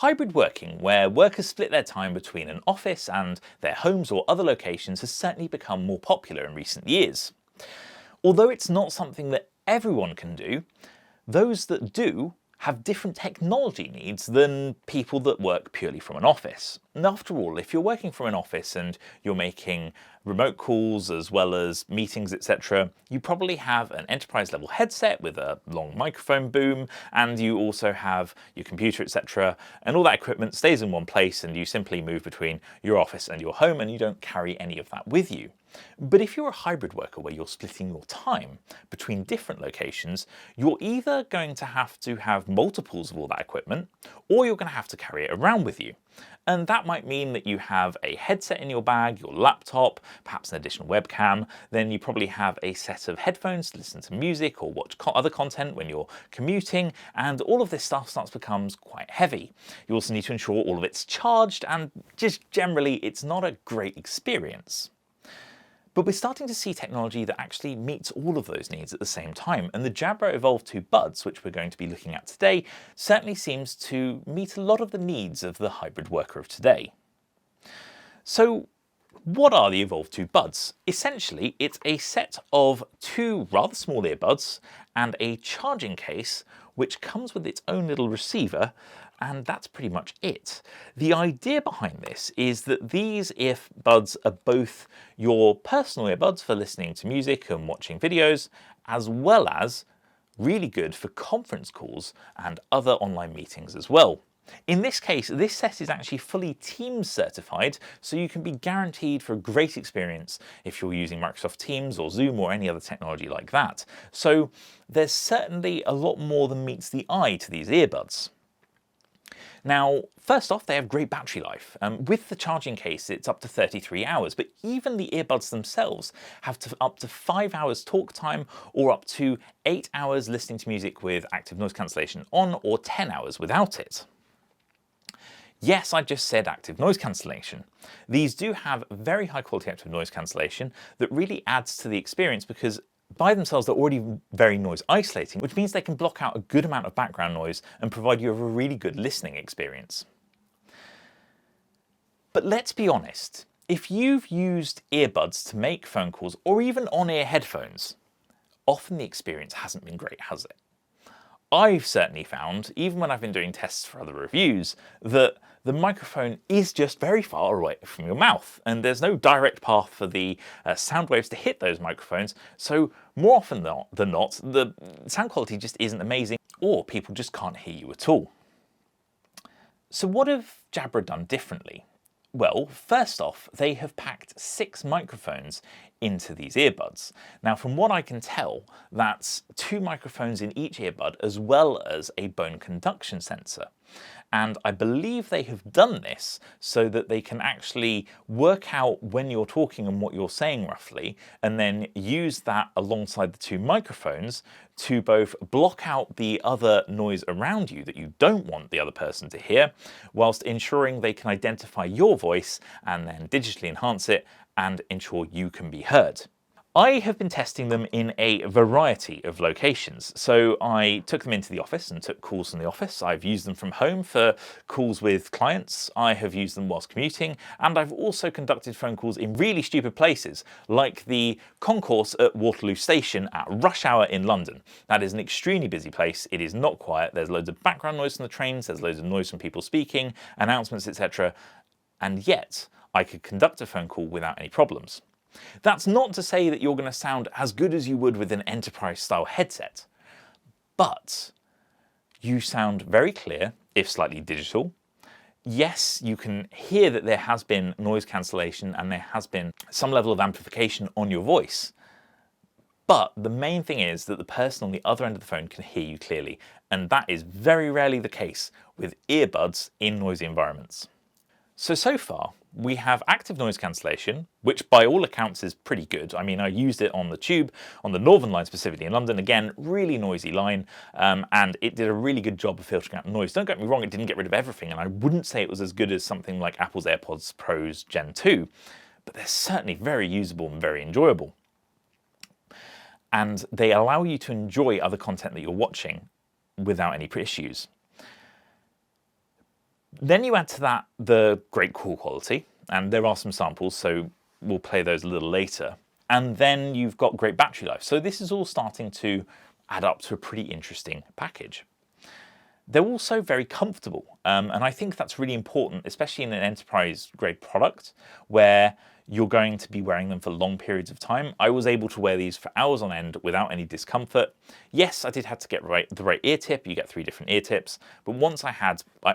Hybrid working, where workers split their time between an office and their homes or other locations, has certainly become more popular in recent years. Although it's not something that everyone can do, those that do have different technology needs than people that work purely from an office. And after all, if you're working from an office and you're making remote calls as well as meetings, etc., you probably have an enterprise level headset with a long microphone boom, and you also have your computer, etc., and all that equipment stays in one place and you simply move between your office and your home and you don't carry any of that with you. But if you're a hybrid worker where you're splitting your time between different locations, you're either going to have multiples of all that equipment, or you're going to have to carry it around with you. And that might mean that you have a headset in your bag, your laptop, perhaps an additional webcam. Then you probably have a set of headphones to listen to music or watch other content when you're commuting, and all of this stuff starts to become quite heavy. You also need to ensure all of it's charged, and just generally it's not a great experience. But we're starting to see technology that actually meets all of those needs at the same time, and the Jabra Evolve2 Buds, which we're going to be looking at today, certainly seems to meet a lot of the needs of the hybrid worker of today. So what are the Evolve2 Buds? Essentially, it's a set of two rather small earbuds and a charging case which comes with its own little receiver, and that's pretty much it. The idea behind this is that these earbuds are both your personal earbuds for listening to music and watching videos, as well as really good for conference calls and other online meetings as well. In this case, this set is actually fully Teams certified, so you can be guaranteed for a great experience if you're using Microsoft Teams or Zoom or any other technology like that. So there's certainly a lot more than meets the eye to these earbuds. Now, first off, they have great battery life. With the charging case, it's up to 33 hours, but even the earbuds themselves have up to 5 hours talk time or up to 8 hours listening to music with active noise cancellation on, or 10 hours without it. Yes, I just said active noise cancellation. These do have very high quality active noise cancellation that really adds to the experience, because by themselves they're already very noise isolating, which means they can block out a good amount of background noise and provide you with a really good listening experience. But let's be honest, if you've used earbuds to make phone calls or even on-ear headphones, often the experience hasn't been great, has it? I've certainly found, even when I've been doing tests for other reviews, that the microphone is just very far away from your mouth, and there's no direct path for the sound waves to hit those microphones, so more often than not, the sound quality just isn't amazing, or people just can't hear you at all. So what have Jabra done differently? Well, first off, they have packed 6 microphones into these earbuds. Now, from what I can tell, that's 2 microphones in each earbud as well as a bone conduction sensor. And I believe they have done this so that they can actually work out when you're talking and what you're saying roughly, and then use that alongside the 2 microphones to both block out the other noise around you that you don't want the other person to hear, whilst ensuring they can identify your voice and then digitally enhance it and ensure you can be heard. I have been testing them in a variety of locations. So I took them into the office and took calls from the office. I've used them from home for calls with clients. I have used them whilst commuting, and I've also conducted phone calls in really stupid places, like the concourse at Waterloo Station at rush hour in London. That is an extremely busy place. It is not quiet. There's loads of background noise from the trains. There's loads of noise from people speaking, announcements, etc. And yet I could conduct a phone call without any problems. That's not to say that you're going to sound as good as you would with an enterprise-style headset, but you sound very clear, if slightly digital. Yes, you can hear that there has been noise cancellation and there has been some level of amplification on your voice, but the main thing is that the person on the other end of the phone can hear you clearly, and that is very rarely the case with earbuds in noisy environments. So far, we have active noise cancellation, which by all accounts is pretty good. I mean, I used it on the tube, on the Northern line specifically in London. Again, really noisy line, and it did a really good job of filtering out noise. Don't get me wrong, it didn't get rid of everything, and I wouldn't say it was as good as something like Apple's AirPods Pro's Gen 2, but they're certainly very usable and very enjoyable. And they allow you to enjoy other content that you're watching without any issues. Then you add to that the great call quality, and there are some samples, so we'll play those a little later. And then you've got great battery life. So this is all starting to add up to a pretty interesting package. They're also very comfortable, and I think that's really important, especially in an enterprise-grade product where you're going to be wearing them for long periods of time. I was able to wear these for hours on end without any discomfort. Yes, I did have to get the right ear tip. You get 3 different ear tips, but once I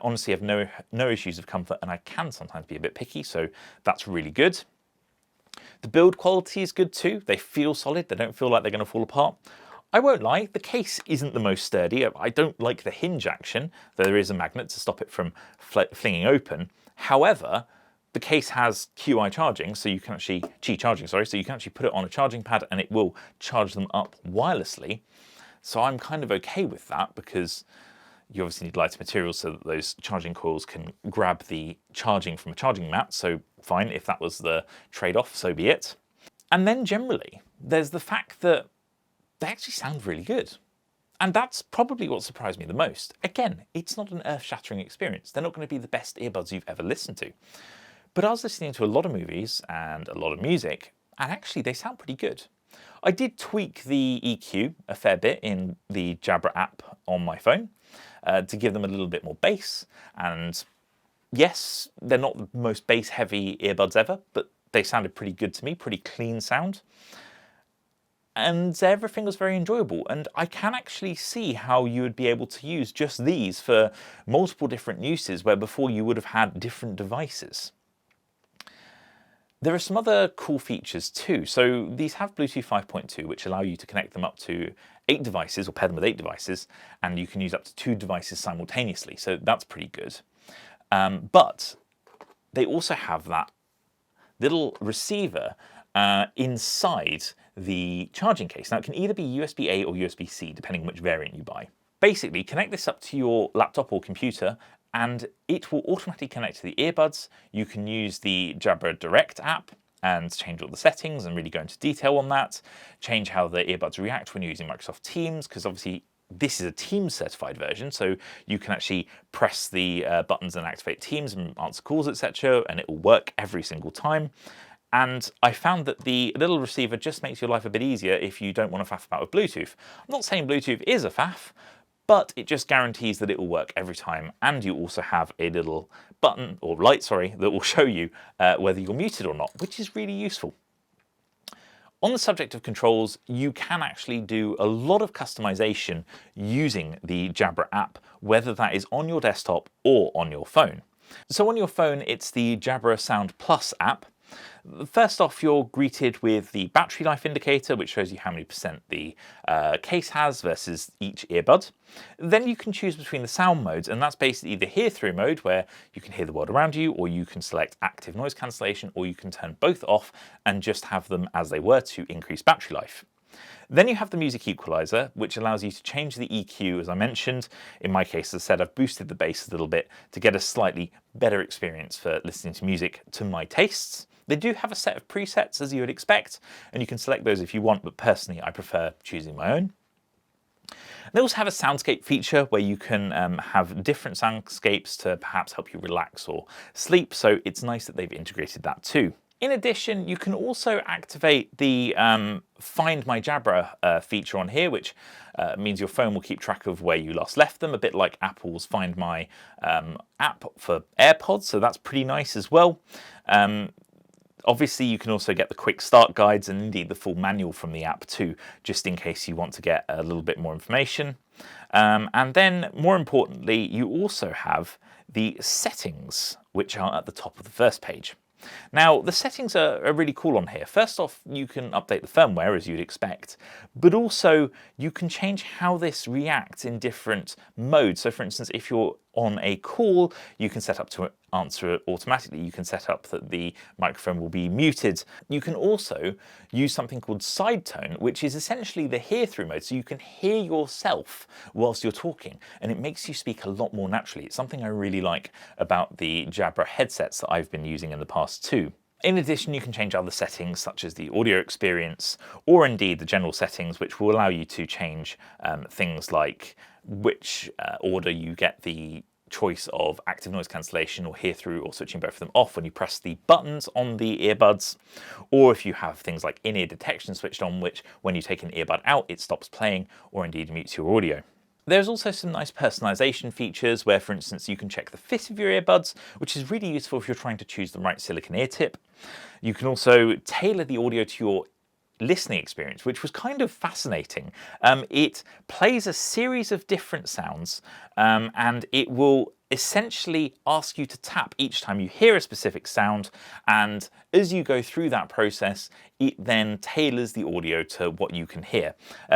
honestly have no issues of comfort, and I can sometimes be a bit picky, so that's really good. The build quality is good too. They feel solid. They don't feel like they're going to fall apart. I won't lie, the case isn't the most sturdy. I don't like the hinge action, though there is a magnet to stop it from flinging open. However, the case has Qi charging, so you can actually so you can actually put it on a charging pad and it will charge them up wirelessly. So I'm kind of okay with that because you obviously need lighter materials so that those charging coils can grab the charging from a charging mat. So fine, if that was the trade-off, so be it. And then generally, there's the fact that they actually sound really good. And that's probably what surprised me the most. Again, it's not an earth-shattering experience. They're not going to be the best earbuds you've ever listened to. But I was listening to a lot of movies and a lot of music, and actually they sound pretty good. I did tweak the EQ a fair bit in the Jabra app on my phone to give them a little bit more bass. And yes, they're not the most bass-heavy earbuds ever, but they sounded pretty good to me, pretty clean sound. And everything was very enjoyable, and I can actually see how you would be able to use just these for multiple different uses where before you would have had different devices. There are some other cool features too. So these have Bluetooth 5.2, which allow you to connect them up to 8 devices, or pair them with 8 devices, and you can use up to 2 devices simultaneously, so that's pretty good. But they also have that little receiver inside the charging case. Now it can either be USB-A or USB-C, depending on which variant you buy. Basically, connect this up to your laptop or computer, and it will automatically connect to the earbuds. You can use the Jabra Direct app and change all the settings and really go into detail on that. Change how the earbuds react when you're using Microsoft Teams, because obviously this is a Teams certified version, so you can actually press the buttons and activate Teams and answer calls, etc., and it will work every single time. And I found that the little receiver just makes your life a bit easier if you don't want to faff about with Bluetooth. I'm not saying Bluetooth is a faff, but it just guarantees that it will work every time. And you also have a little button, or light, sorry, that will show you whether you're muted or not, which is really useful. On the subject of controls, you can actually do a lot of customization using the Jabra app, whether that is on your desktop or on your phone. So on your phone, it's the Jabra Sound Plus app. First off, you're greeted with the battery life indicator, which shows you how many percent the case has versus each earbud. Then you can choose between the sound modes, and that's basically the hear-through mode, where you can hear the world around you, or you can select active noise cancellation, or you can turn both off and just have them as they were to increase battery life. Then you have the music equalizer, which allows you to change the EQ, as I mentioned. In my case, as I said, I've boosted the bass a little bit to get a slightly better experience for listening to music to my tastes. They do have a set of presets, as you would expect, and you can select those if you want, but personally I prefer choosing my own. They also have a soundscape feature where you can have different soundscapes to perhaps help you relax or sleep, so it's nice that they've integrated that too. In addition, you can also activate the Find My Jabra feature on here, which means your phone will keep track of where you last left them, a bit like Apple's Find My app for AirPods, so that's pretty nice as well. Obviously, you can also get the quick start guides and indeed the full manual from the app too, just in case you want to get a little bit more information. And then, more importantly, you also have the settings, which are at the top of the first page. Now, the settings are really cool on here. First off, you can update the firmware as you'd expect, but also you can change how this reacts in different modes. So for instance, if you're on a call, you can set up to answer it automatically. You can set up that the microphone will be muted. You can also use something called side tone, which is essentially the hear-through mode. So you can hear yourself whilst you're talking, and it makes you speak a lot more naturally. It's something I really like about the Jabra headsets that I've been using in the past too. In addition, you can change other settings such as the audio experience or indeed the general settings, which will allow you to change things like which order you get the choice of active noise cancellation or hear through, or switching both of them off when you press the buttons on the earbuds, or if you have things like in-ear detection switched on, which when you take an earbud out, it stops playing or indeed mutes your audio. There's also some nice personalization features where, for instance, you can check the fit of your earbuds, which is really useful if you're trying to choose the right silicone ear tip. You can also tailor the audio to your listening experience, which was kind of fascinating. It plays a series of different sounds, and it will essentially ask you to tap each time you hear a specific sound, and as you go through that process, it then tailors the audio to what you can hear.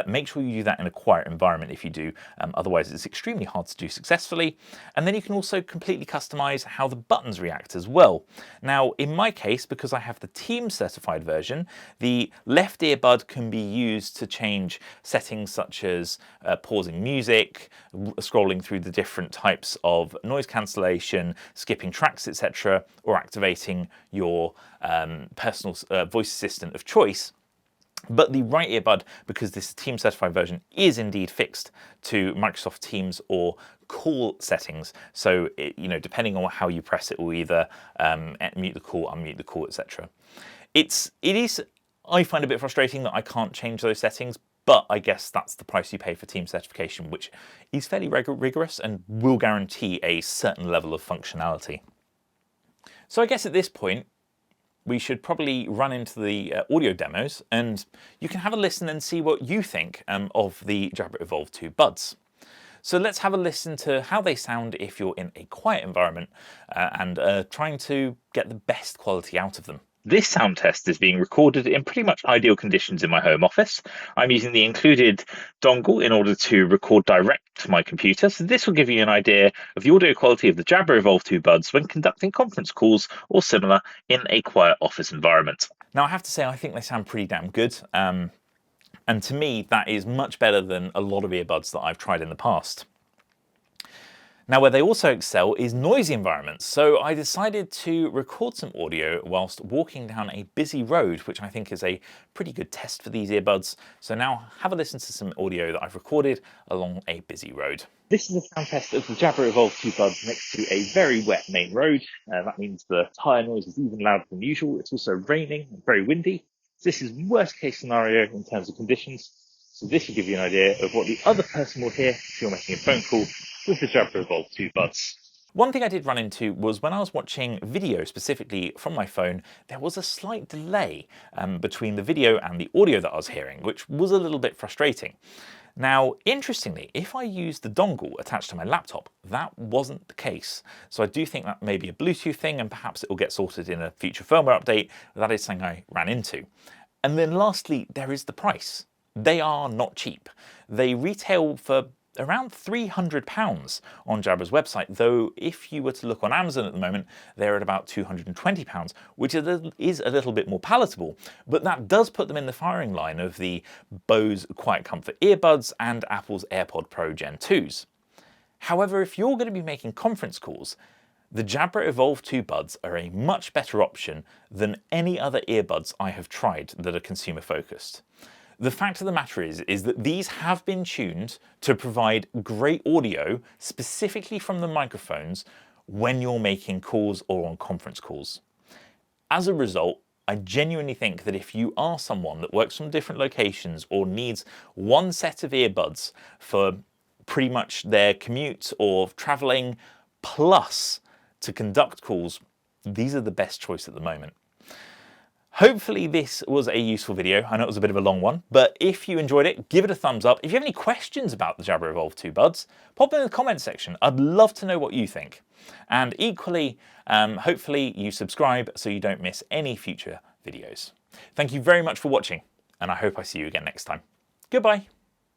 Make sure you do that in a quiet environment if you do, otherwise it's extremely hard to do successfully. And then you can also completely customize how the buttons react as well. Now, in my case, because I have the Team certified version, the left earbud can be used to change settings such as pausing music, scrolling through the different types of noise cancellation, skipping tracks, etc., or activating your personal voice assistant of choice. But the right earbud, because this Team certified version is indeed fixed to Microsoft Teams or call settings, so depending on how you press it will either mute the call, unmute the call, etc. It is, I find, a bit frustrating that I can't change those settings, but I guess that's the price you pay for Team certification, which is fairly rigorous and will guarantee a certain level of functionality. So I guess at this point, we should probably run into the audio demos, and you can have a listen and see what you think of the Jabra Evolve2 Buds. So let's have a listen to how they sound if you're in a quiet environment and trying to get the best quality out of them. This sound test is being recorded in pretty much ideal conditions in my home office. I'm using the included dongle in order to record direct to my computer, so this will give you an idea of the audio quality of the Jabra Evolve2 Buds when conducting conference calls or similar in a quiet office environment. Now, I have to say, I think they sound pretty damn good. And to me, that is much better than a lot of earbuds that I've tried in the past. Now, where they also excel is noisy environments, so I decided to record some audio whilst walking down a busy road, which I think is a pretty good test for these earbuds. So now have a listen to some audio that I've recorded along a busy road. This is a sound test of the Jabra Evolve2 Buds next to a very wet main road. That means the tyre noise is even louder than usual. It's also raining and very windy. So this is worst case scenario in terms of conditions. So this will give you an idea of what the other person will hear if you're making a phone call with the Jabra Evolve2 Buds. One thing I did run into was when I was watching video specifically from my phone, there was a slight delay between the video and the audio that I was hearing, which was a little bit frustrating. Now, interestingly, if I used the dongle attached to my laptop, that wasn't the case. So I do think that may be a Bluetooth thing, and perhaps it will get sorted in a future firmware update. That is something I ran into. And then lastly, there is the price. They are not cheap. They retail for around £300 on Jabra's website, though if you were to look on Amazon at the moment, they're at about £220, which is a little bit more palatable, but that does put them in the firing line of the Bose QuietComfort earbuds and Apple's AirPods Pro Gen 2s. However, if you're going to be making conference calls, the Jabra Evolve2 Buds are a much better option than any other earbuds I have tried that are consumer focused. The fact of the matter is that these have been tuned to provide great audio specifically from the microphones when you're making calls or on conference calls. As a result, I genuinely think that if you are someone that works from different locations or needs one set of earbuds for pretty much their commute or traveling plus to conduct calls, these are the best choice at the moment. Hopefully this was a useful video. I know it was a bit of a long one, but if you enjoyed it, give it a thumbs up. If you have any questions about the Jabra Evolve2 Buds, pop them in the comments section. I'd love to know what you think. And equally, hopefully you subscribe so you don't miss any future videos. Thank you very much for watching, and I hope I see you again next time. Goodbye.